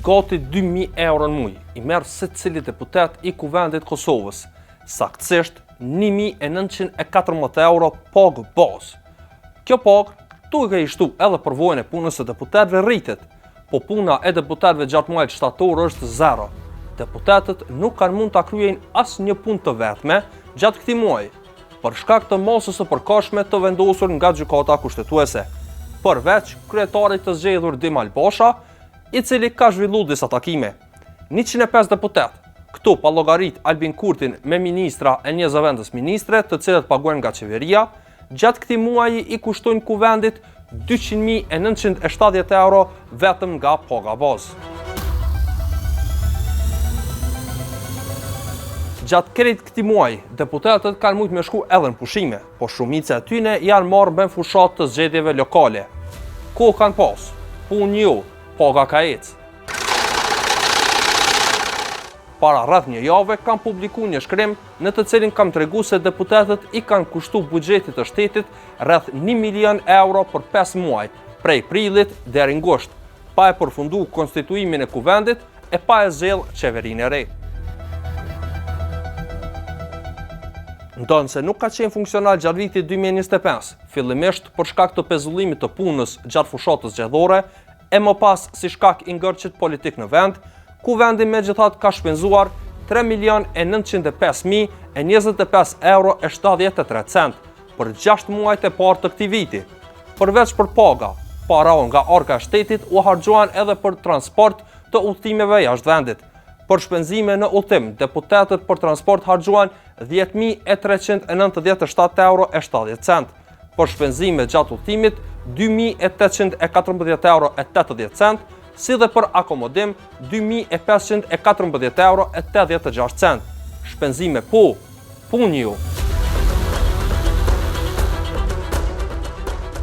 gati 2.000 euro në muj, i merr secili deputet i Kuvendit Kosovës, saktësisht 1.914 euro pagë bazë. Kjo pagë duke i shtu edhe përvojën e punës së deputetëve rritet, po puna e deputetëve gjatë muajit shtator është zero. Deputetët nuk kanë mund ta kryejnë asnjë punë të vetme gjatë këtij muaji, për shkak të masës së përkohshme të vendosur nga gjykata kushtetuese, përveç kryetarit të zgjedhur Dim Albasha, i cili ka zhvilluar disa takime. 105 deputet, këtu pa llogarit Albin Kurtin me ministra e një zëvendës ministre, të cilët paguhen nga qeveria, gjatë këtij muaji i kushtojnë Kuvendit 200.970 euro vetëm nga paga bazë. Gjatë krejt këtij muaji, deputetët kanë mujt me shku edhe në pushime, po shumica e tyre janë marrë me fushat të zgjedhjeve lokale. Kohë kanë pas, punë jo, paga ka ecë. Para rreth një jave kam publikuar një shkrim në të cilin kam treguar se deputetët i kanë kushtuar buxhetit të shtetit rreth 1 milion euro për 5 muaj, prej prillit deri ngusht, pa e përfunduar konstituimin e Kuvendit e pa e zgjedhur qeverinë e re. Ndonë se nuk ka qenë funksional gjatë vitit 2025, fillimisht për shkak të pezullimit të punës gjatë fushatës zgjedhore, e më pas si shkak i ngërçit politik në vend, Kuvendi megjithatë ka shpenzuar 3.905.025 euro e 73 cent për 6 muajt e parë të këtij viti. Përveç për paga, para nga arka e shtetit u harxhuan edhe për transport të udhëtimeve jashtë vendit. Për shpenzime në udhëtim, deputetët për transport harxhuan 10.397 euro e 70 cent. Për shpenzime gjatë udhëtimit 2.814 euro e 80 cent, si dhe për akomodim 2.514 euro e 86 cent. Shpenzime punë ju.